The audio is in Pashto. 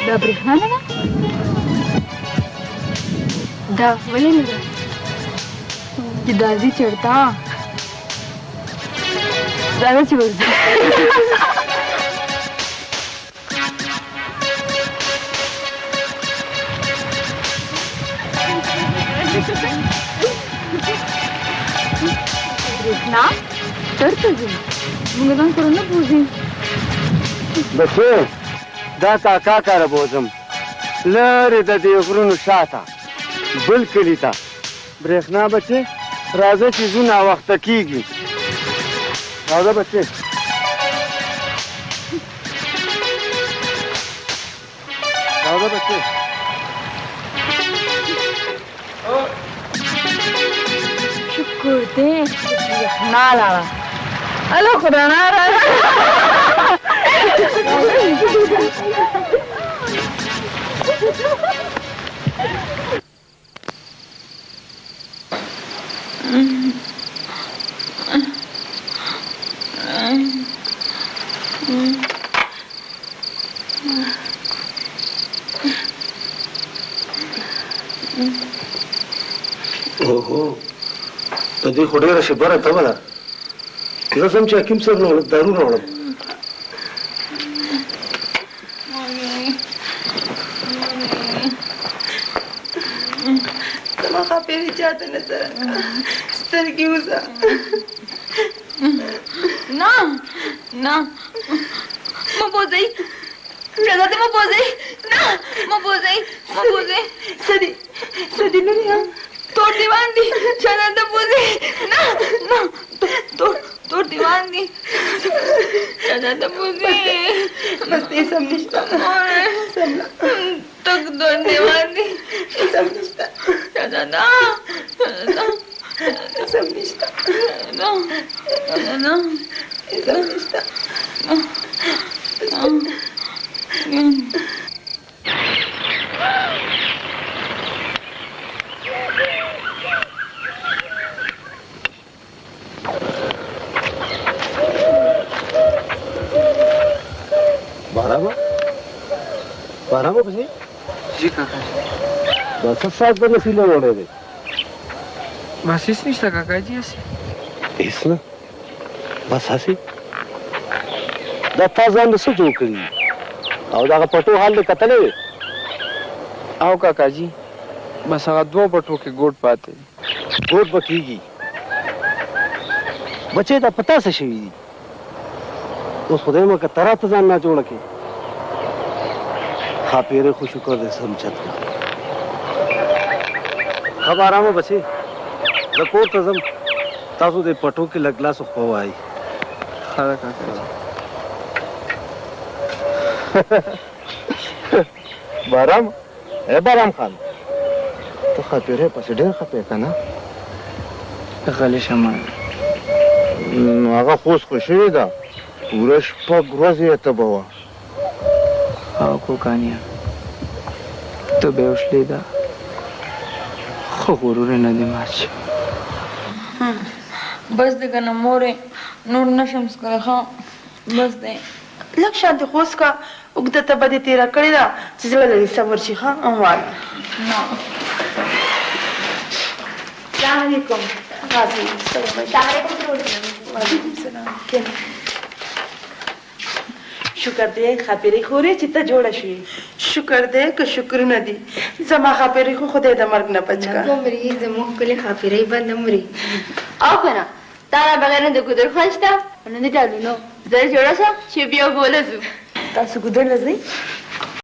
دا برېښنا نه ده؟ دا ولې نه ده؟ چې دا ځي چېرته؟ راځه چې ورځو. برېښنا چېرته ځي؟ موږ ځان سره نه بوځي. بچې دا کاکا کره بوځم لرې د دې غرونو شاته بل کلي ته. برېښنا بچې راځه چې ځو ناوخته کېږي. راځه بچې. راځه بچې. شکر دی چې برېښنا لاړه. هلو خدا ناره. اوهو په دې خو ډېره شبره تمه ده. زه ځم چې حکیم صاحب نه دارو راوړم. زما خاپېرې چاته نه سره سترګې وځه. نه نه مه بوځئ شهزاده مه بوځئ. نه مه بوځئ مه بوځئ. څه دي لرې هم تور دیوان دي شهزاده بوځئ. نه نه تور دیوان دي شهزاده بوځئ. بس دې سم نشته. تک تور دیوان دي سم نشته. شهزاده سم نشته. سم نشته. بارامه پسې جی کاکا دا څه ساعت به نسیله وړی دی؟ بس هیڅ نشته کاکا جي هسې هېڅ نه بس هسې دا تا ځان له څه جوړ کړي او دغه پټو حال دې کتلی دی؟ او کاکا جي بس هغه دوه پټو کې ګوډ پاتې دی. ګوډ به کېږي بچې دا په تا څه شوي دي؟ اوس خدای مه که ته راته ځان نه جوړه کړې. خاپېرې خو شکر دی سم چت کړه. ښه به ارامه بچې زه کور ته ځم. تاسو دې پټو کې لږ لاس خو وایي. ښه ده کاکا جي. بارام ای بارام خان ته خاپېرې پسې ډېر خپې که نه؟ غلی شمه هغه خوست خو شوې ده پوره شپږ ورځې یې تبه وه. او کوکانیا ته به وشلې ده خو غرور یې نه دی مات شوی. بس دی که نه مورې نور نشم څکلی. ښه بس دی لږ شانتې خو وڅښه. اوږده تبه دې تېره کړې ده چې زړه لرې صبر شي. ښه واله نه. السلام علیکم. راځئ. وعلیکم السلام. کښېنه. شکر دی خاپېرې خورې چې ته جوړه شوې. شکر دی که شکرونه دي زما خاپېرې خو خدای د مرګ نه بچ کړه. مري زموږ ښکلې خاپېرۍ به نه مري. او که نه تا نه بغیر نه د ګودر خوند شته او نه د ډالونو. زه جوړه شه چې بیا بوله ځو. تاسو ګودر له ځئ؟